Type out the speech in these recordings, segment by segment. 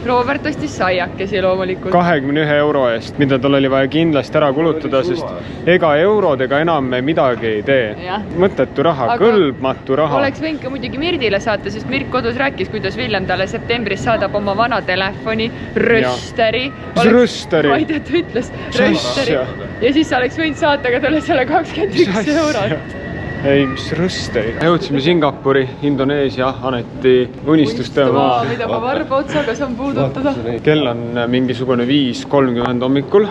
Robert ostis saiakesi loomulikult. 21 euro eest, mida tal oli vaja kindlasti ära kulutada, sest ega eurodega enam me midagi ei tee. Mõttetu raha, kõlbmatu raha. Oleks võinud ka muidugi Mirdile saata, sest Mird kodus rääkis, kuidas Villem talle septembris saadab oma vana telefoni, rösteri. Rösteri? Ma ei tea, ta ütles rösteri. Ja siis oleks võinud saata ka talle selle 21 eurot. Ei, mis rõsteri. Jõudsime Singapuri, Indoneesia, Aneti unistuste maa. Mida ma varba otsaga saan puudutada. Kell on mingisugune 5:30 hommikul.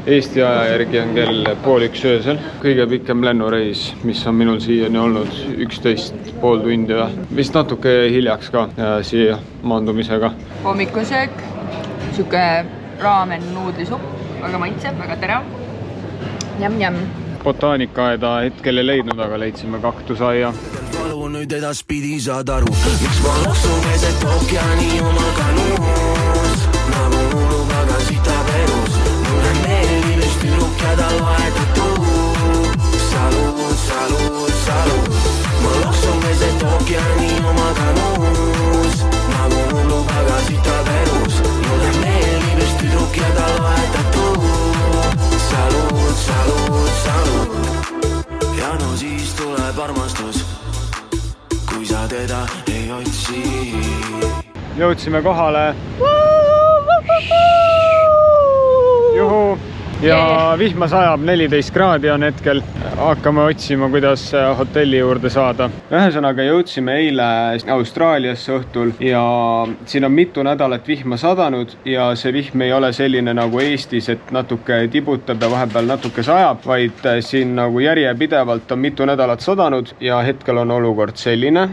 Eesti aja järgi on kell 12:30 öösel. Kõige pikem lennureis, mis on minul siiani olnud 11,5 tundi. Vist natuke hiljaks ka siia maandumisega. Hommikusöök, siuke raamen nuudlisupp, väga maitseb, väga terav. Jam. Botaanikaaeda hetkel ei leidnud, aga leidsime kaktusaia. Palu nüüd edaspidi saad aru, miks ma loksun keset ookeani oma kanuus. Nagu hullub aga sita perus, mulle meeldib just tüdruk ja tal vahetud. Salut. Ma loksun keset ookeani oma kanuus. Nagu hullub aga sita perus, mulle meeldib just tüdruk ja tal vahetud. Salut. Ja no siis tuleb armastus, kui sa teda ei otsi. Jõudsime kohale. Juhu. Ja vihma sajab, 14 kraadi on hetkel. Hakkame otsima, kuidas hotelli juurde saada. Ühesõnaga jõudsime eile Austraaliasse õhtul ja siin on mitu nädalat vihma sadanud ja see vihm ei ole selline nagu Eestis, et natuke tibutab ja vahepeal natuke sajab, vaid siin nagu järjepidevalt on mitu nädalat sadanud ja hetkel on olukord selline.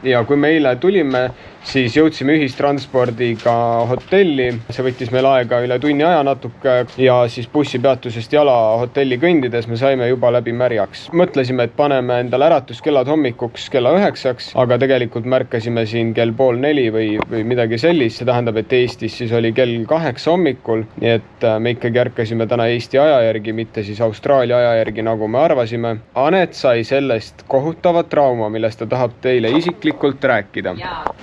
Ja kui me eile tulime, siis jõudsime ühistranspordiga hotelli. See võttis meil aega üle tunni aja natuke ja siis bussipeatusest jala hotelli kõndides me saime juba läbi märjaks. Mõtlesime, et paneme endale äratuskellad hommikuks kella 9, aga tegelikult märkasime siin kell 3:30 või midagi sellist. See tähendab, et Eestis siis oli kell 8 hommikul, nii et me ikkagi ärkasime täna Eesti aja järgi, mitte siis Austraalia aja järgi, nagu me arvasime. Anet sai sellest kohutavat trauma, millest ta tahab teile isiklikult rääkida.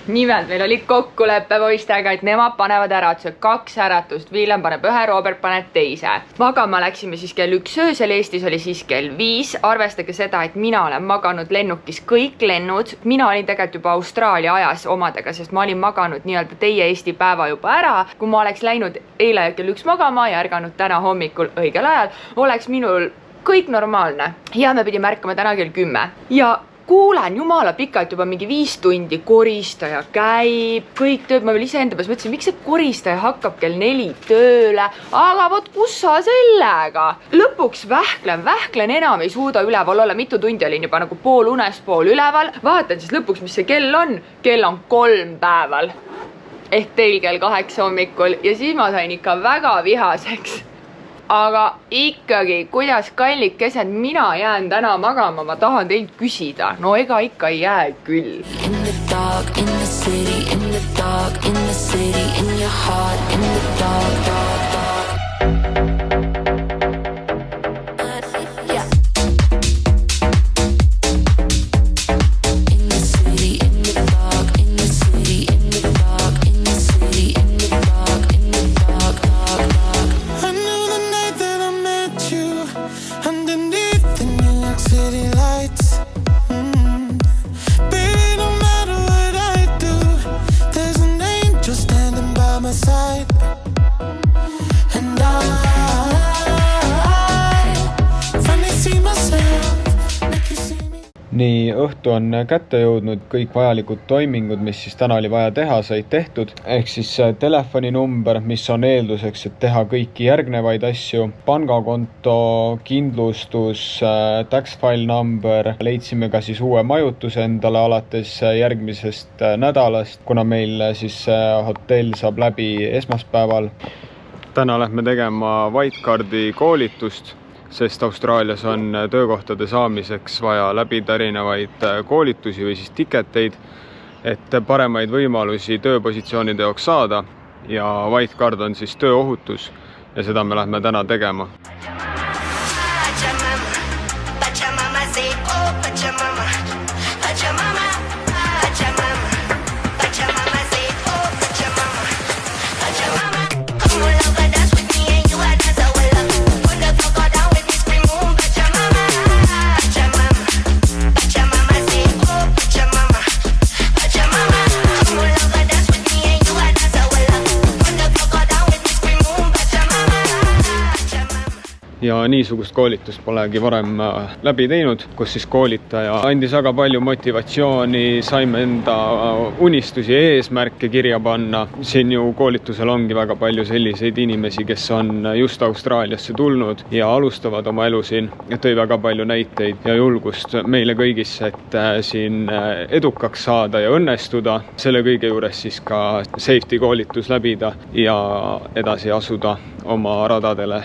Nimelt meil oli kokkuleppe poistega, et nemad panevad äratused 2 äratust. Villem paneb 1, Robert paneb 2. Magama läksime siis kell 1 öösel, Eestis oli siis kell 5. Arvestage seda, et mina olen maganud lennukis kõik lennud. Mina olin tegelikult juba Austraalia ajas omadega, sest ma olin maganud nii-öelda teie Eesti päeva juba ära. Kui ma oleks läinud eile kell 1 magama ja ärganud täna hommikul õigel ajal, oleks minul kõik normaalne. Ja me pidime märkama täna kell 10. Ja kuulen jumala pikalt juba mingi 5 tundi, koristaja käib, kõik tööd, ma veel ise enda peas mõtlesin, miks see koristaja hakkab kell 4 tööle, aga vot kus sa sellega? Lõpuks vähklen, enam ei suuda üleval olla, mitu tundi olin juba nagu pool unes, pool üleval, vaatan siis lõpuks, mis see kell on 3 päeval, ehk teil kell 8 hommikul ja siis ma sain ikka väga vihaseks. Aga ikkagi, kuidas kallikesed mina jään täna magama, ma tahan teilt küsida. No ega ikka ei jää küll. In the dark, in the city, in the dark, in the city, in your heart, in the dark. Nii, õhtu on kätte jõudnud, kõik vajalikud toimingud, mis siis täna oli vaja teha, said tehtud. Ehk siis telefoninumber, mis on eelduseks, et teha kõiki järgnevaid asju. Pangakonto, kindlustus, tax file number. Leidsime ka siis uue majutuse endale alates järgmisest nädalast, kuna meil siis hotell saab läbi esmaspäeval. Täna lähme tegema Whitecardi koolitust, sest Austraalias on töökohtade saamiseks vaja läbida erinevaid koolitusi või siis tiketeid, et paremaid võimalusi tööpositsioonide jaoks saada. Ja Whitecard on siis tööohutus ja seda me lähme täna tegema. ja niisugust koolitust polegi varem läbi teinud, kus siis koolitaja andis väga palju motivatsiooni, saime enda unistusi ja eesmärke kirja panna. Siin ju koolitusel ongi väga palju selliseid inimesi, kes on just Austraaliasse tulnud ja alustavad oma elu siin. Tõi väga palju näiteid ja julgust meile kõigisse, et siin edukaks saada ja õnnestuda. Selle kõige juures siis ka safety koolitus läbida ja edasi asuda oma radadele.